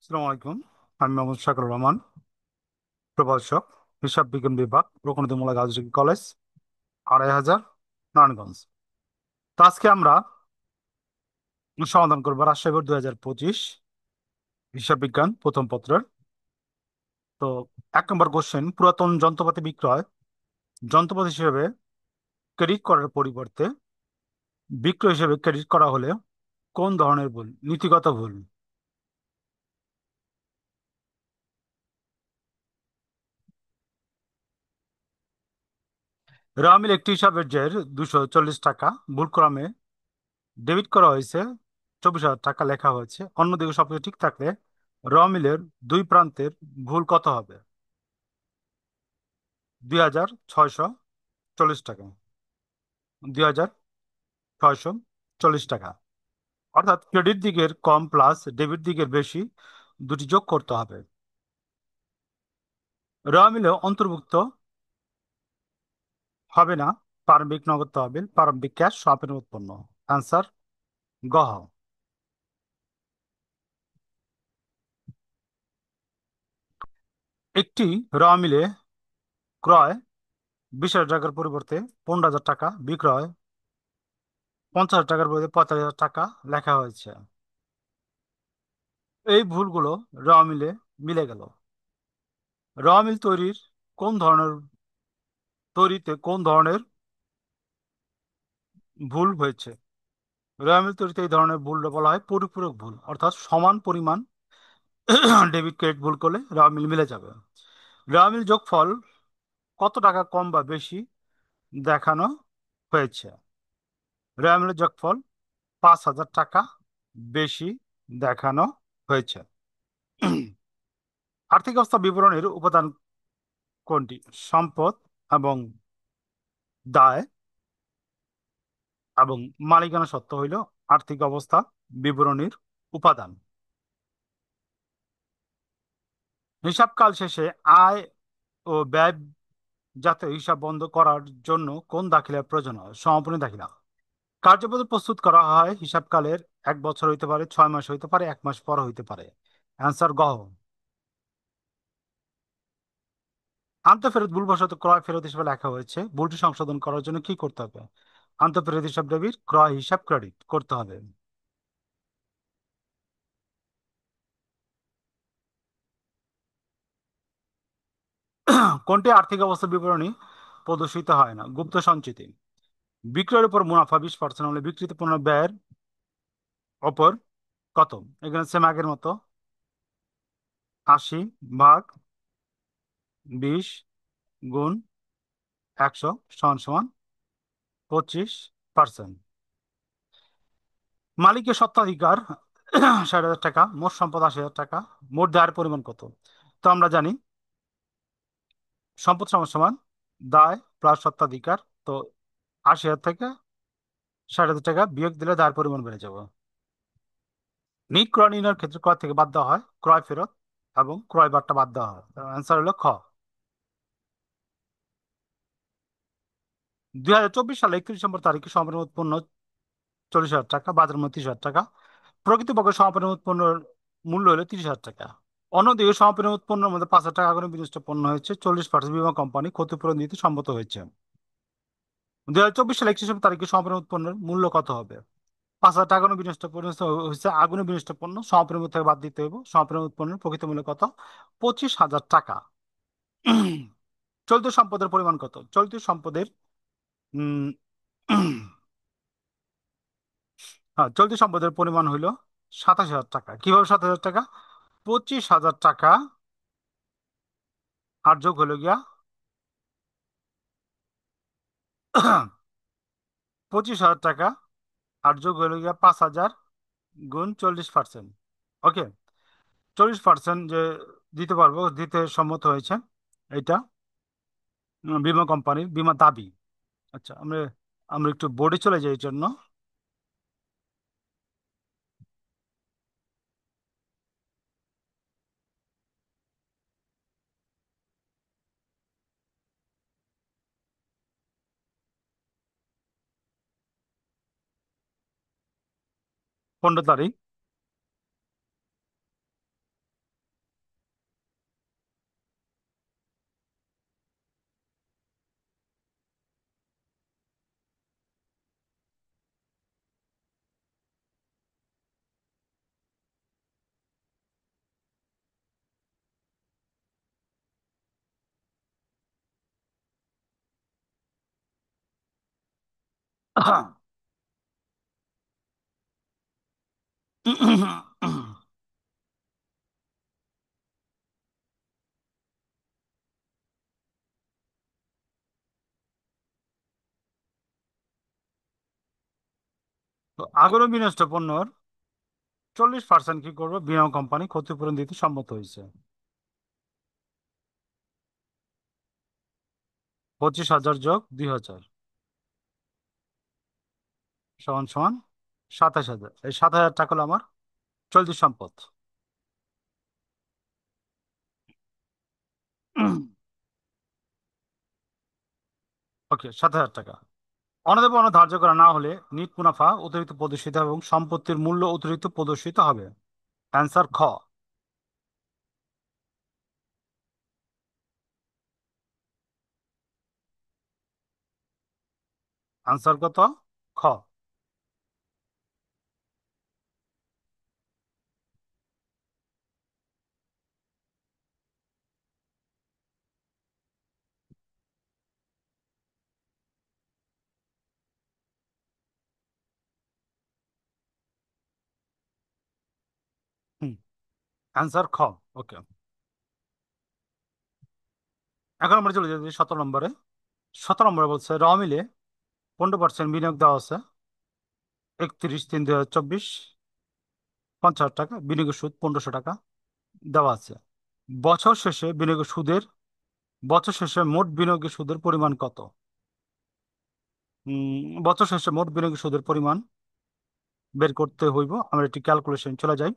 আসসালামু আলাইকুম। আমি মোহাম্মদ শাকুর রহমান, প্রভাষক, হিসাব বিজ্ঞান বিভাগ, প্রকৌশল গাজী কলেজ, ২৫০০, নারায়ণগঞ্জ। তো আজকে আমরা সমাধান করবো রাজশাহী বোর্ড ২০২৫ হিসাব বিজ্ঞান প্রথম পত্রের। তো ১ নম্বর কোশ্চেন: পুরাতন যন্ত্রপাতি বিক্রয় যন্ত্রপাতি হিসেবে ক্রেডিট করার পরিবর্তে বিক্রয় হিসেবে ক্রেডিট করা হলে কোন ধরনের ভুল? নীতিগত ভুল। রামিল একটি হিসাবের জের ২৪০ টাকা ভুলক্রমে ডেবিট করা হয়েছে, ২৪,০০০ টাকা লেখা হয়েছে। অন্যদিকে সবকিছু ঠিক থাকলে র মিলের দুই প্রান্তের ভুল কত হবে? ২,৬৪০ টাকা। ২,৬৪০ টাকা, অর্থাৎ ক্রেডিট দিকের কম প্লাস ডেবিট দিকের বেশি, দুটি যোগ করতে হবে। র মিলে অন্তর্ভুক্ত হবে না প্রারম্ভিক নগদ তহবিল, প্রারম্ভিক ক্যাশ, সমাপনী উৎপন্ন। অ্যান্সার গহ। একটি র মিলে ক্রয় ২০,০০০ টাকার পরিবর্তে ১৫,০০০ টাকা, বিক্রয় ৫০,০০০ টাকার বইতে ৪৫,০০০ টাকা লেখা হয়েছে। এই ভুলগুলো র মিলে মিলে গেল। র মিল তৈরিতে কোন ধরনের ভুল হয়েছে? র মিল তৈরিতে এই ধরনের ভুল বলা হয় পরিপূরক ভুল, অর্থাৎ সমান পরিমাণ ডেবিট ক্রেডিট ভুল করলে র মিল মিলে যাবে। র মিল যোগফল কত টাকা কম বা বেশি দেখানো হয়েছে? র মিলের যোগফল ৫,০০০ টাকা বেশি দেখানো হয়েছে। আর্থিক অবস্থা বিবরণীর উপাদান কোনটি? সম্পদ এবং দায় এবং মালিকানা সত্ত্ব হইল আর্থিক অবস্থা বিবরণীর উপাদান। হিসাবকাল শেষে আয় ও ব্যয় জাতীয় হিসাব বন্ধ করার জন্য কোন দাখিলার প্রয়োজন হয়? সমাপনী দাখিলা। কার্যপদ্ধতি প্রস্তুত করা হয় হিসাবকালের ১ বছর হইতে পারে, ৬ মাস হইতে পারে, ১ মাস পর হইতে পারে। অ্যান্সার গহ। আন্তঃফেরত ভুলবশত ক্রয় ফেরত হিসেবে লেখা হয়েছে, ভুলটি সংশোধন করার জন্য কি করতে হবে? আন্তঃফেরত হিসাব ডেবিট, ক্রয় হিসাব ক্রেডিট করতে হবে। কোনটি আর্থিক অবস্থা বিবরণী প্রদর্শিত হয় না? গুপ্ত সঞ্চিতি। বিক্রয়ের উপর মুনাফা ২০% হলে বিক্রিত পণ্য ব্যয়ের ওপর কত? এখানে সেম আগের মতো, ৮০ ভাগ ২০ গুণ ১০০ সমান সমান 25%। মালিকের স্বত্বাধিকার ৬০,০০০ টাকা, মোট সম্পদ ৮০,০০০ টাকা, মোট দায়ের পরিমাণ কত? তো আমরা জানি সম্পদ সমান সমান দায় প্লাস স্বত্বাধিকার। তো ৮০,০০০ থেকে ৬০,০০০ টাকা বিয়োগ দিলে দায়ের পরিমাণ বেড়ে যাবে। নিট ক্রয় নির্ণয়ের ক্ষেত্রে ক্রয় থেকে বাদ দেওয়া হয় ক্রয় ফেরত এবং ক্রয় বারটা বাদ দেওয়া হয়। অ্যান্সার হলো খ। ২০২৪ সালে ৩১ ডিসেম্বর তারিখে সমাপনী উৎপন্ন ৪০,০০০ টাকা, বাজার মূল্য ৩০,০০০ টাকা। প্রকৃতপক্ষে সমাপনী উৎপন্নের মূল্য হলো ৩০,০০০ টাকা। অন্যদিকে সমাপনী উৎপন্নের মধ্যে ৫,০০০ টাকা করে বিনিষ্ট পণ্য হয়েছে, 40% বীমা কোম্পানি ক্ষতিপূরণ দিতে সম্মত হয়েছে। ২০২৪ সালে ৩১ ডিসেম্বর তারিখে সমাপনী উৎপন্নের মূল্য কত হবে? ৫,০০০ টাকা করে বিনিষ্ট হয়েছে, আগুনে বিনিষ্ট পণ্য সমাপনী মূল্য থেকে বাদ দিতে হবে। সমাপনী উৎপন্নের প্রকৃত মূল্য কত? 25,০০০ টাকা। চলতি সম্পদের পরিমাণ কত? চলতি সম্পদের উম হ্যাঁ, চলতি সম্পদের পরিমাণ হইল ২৭,০০০ টাকা। কিভাবে ২৭,০০০ টাকা? 25,০০০ টাকা আর যোগ হলো গিয়া 25,০০০ টাকা আর যোগ হলো গিয়া ৫,০০০ গুণ 40%। ওকে, 40% যে দিতে পারবো, দিতে সম্মত হয়েছে এটা বীমা কোম্পানির বীমা দাবি। আচ্ছা, আমরা আমরা একটু বোর্ডে চলে যাই, এই জন্য পনেরো তারিখ তো আগরও বিনষ্ট পণ্যর 40% কি করবে, বীমা কোম্পানি ক্ষতিপূরণ দিতে সম্মত হয়েছে। 25,000 যোগ 2,000 সমান সমান 27,000। এই 7,000 টাকা হলো আমার চলতি সম্পদ। ওকে, 7,000 টাকা। অনাদায়ী পণ্য ধার্য করা না হলে নিট মুনাফা অতিরিক্ত প্রদর্শিত হবে এবং সম্পত্তির মূল্য অতিরিক্ত প্রদর্শিত হবে। অ্যান্সার খ। আনসার কত? খ। হুম, অ্যান্সার খ। ওকে, এখন আমরা চলে যাচ্ছি 17 নম্বরে। 17 নম্বরে বলছে র মিলে 15% বিনিয়োগ দেওয়া আছে। 31/3/2024, 50,000 টাকা বিনিয়োগের সুদ 1,500 টাকা দেওয়া আছে। বছর শেষে বিনিয়োগের সুদের বছর শেষে মোট বিনিয়োগের সুদের পরিমাণ কত? বছর শেষে মোট বিনিয়োগের সুদের পরিমাণ বের করতে হইব। আমরা একটি ক্যালকুলেশন চলে যাই।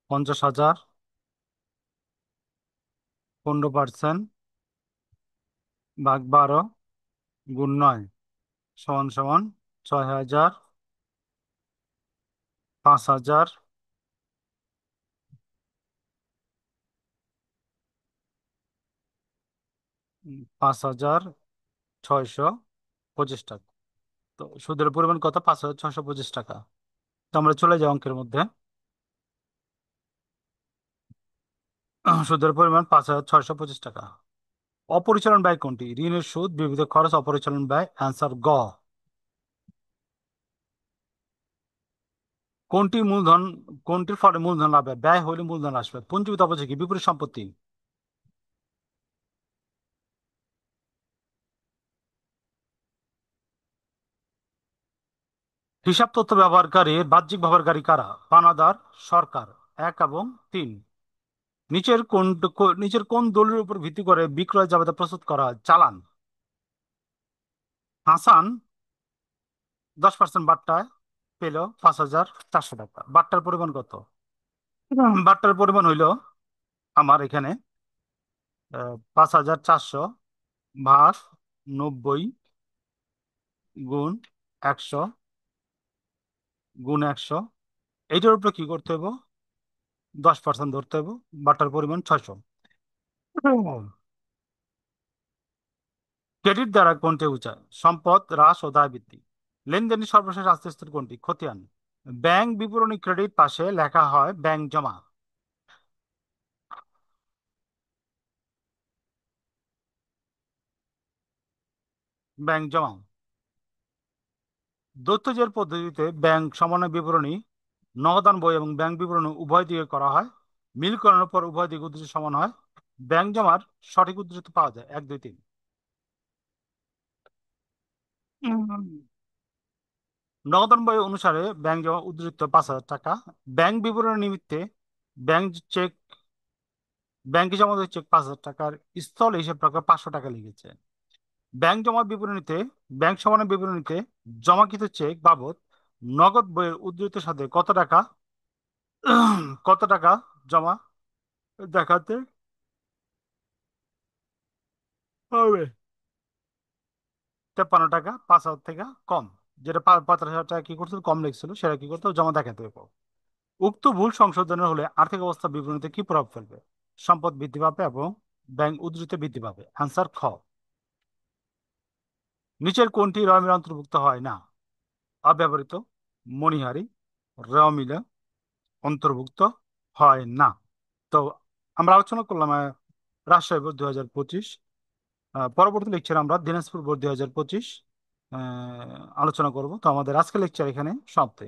50,000 15% ভাগ 12 গুণ 9 সমান সমান 6,000, 5,000, 5,625 টাকা। তো সুদের পরিমাণ কত? 5,625 টাকা। তো আমরা চলে যাই অঙ্কের মধ্যে। সুদের পরিমাণ 5,625 টাকা। অপরিচালন ব্যয় কোনটি? ঋণের সুদ, বিবিধ খরচ, অপরিচালন ব্যয়। অ্যান্সার গ। কোনটি মূলধন কোনটির ফলে মূলধন লাভে ব্যয় হলে মূলধন আসবে? পুঞ্জীভূত অপচয় কি? বিপরীত সম্পত্তি। হিসাব তথ্য ব্যবহারকারীর বাহ্যিক ব্যবহারকারী কারা? পানাদার, সরকার। 1 এবং 3। নিচের কোন দলিলের উপর ভিত্তি করে বিক্রয় জাবেদা প্রস্তুত করা হয়? চালান। হাসান 10% বাট্টায় পেল 5,400 টাকা। বাট্টার পরিমাণ কত? বাট্টার পরিমাণ হইল আমার এখানে 5,400 ভাগ 90 গুণ 100 গুণ 100। এইটার উপরে কি করতে হবে? 10% ধরতে হবে। বাট্টার পরিমাণ 600। ক্রেডিট দ্বারা কোনটি বোঝায়? সম্পদ হ্রাস ও দায় বৃদ্ধি। লেনদেনের সর্বশেষ আস্তে স্তর কোনটি? খতিয়ান। ব্যাংক বিবরণী ক্রেডিট পাশে লেখা হয় ব্যাংক জমা। ব্যাংক জমা। দৈত্যজের পদ্ধতিতে ব্যাংক সমন্বয় বিবরণী, নগদান বই এবং ব্যাংক বিবরণী উভয় দিকে করা হয়। মিল করানোর পর উভয় দিক উদ্দেশ্য সমান হয়। ব্যাংক জমার সঠিক উদ্দেশ্য পাওয়া যায় 1, 2, 3। নগদান বই অনুসারে ব্যাংক জমা উদ্ধৃত 5,000 টাকা। ব্যাংক বিবরণী নিমিত্তে ব্যাংক চেক ব্যাংকে জমা দেওয়া চেক 5,000 টাকার স্থলে হিসেব রাখা 500 টাকা লিখেছে। ব্যাংক জমা বিবরণীতে ব্যাংক সমানের বিবরণীতে জমাকৃত চেক বাবদ নগদ বইয়ের উদ্ধৃতের সাথে কত টাকা কত টাকা জমা দেখাতে হবে? 53 টাকা, 5,000 টাকা কম। যেটা 45,000 টাকা কি করছিল, কম লিখছিল, সেটা কি করতে হবে? জমা দেখাতে হবে। উক্ত ভুল সংশোধনের হলে আর্থিক অবস্থা বিবরণীতে কি প্রভাব ফেলবে? সম্পদ বৃদ্ধি পাবে এবং ব্যাংক উদ্ধৃতি বৃদ্ধি পাবে। আনসার খ। নিচের কোনটি র মিলে অন্তর্ভুক্ত হয় না? অব্যবহৃত, মণিহারি, র মিলে অন্তর্ভুক্ত হয় না। তো আমরা আলোচনা করলাম রাজশাহী বোর্ড 2025। পরবর্তী লেকচার আমরা দিনাজপুর বোর্ড 2025 আলোচনা করব। তো আমাদের আজকের লেকচার এখানে সমাপ্ত।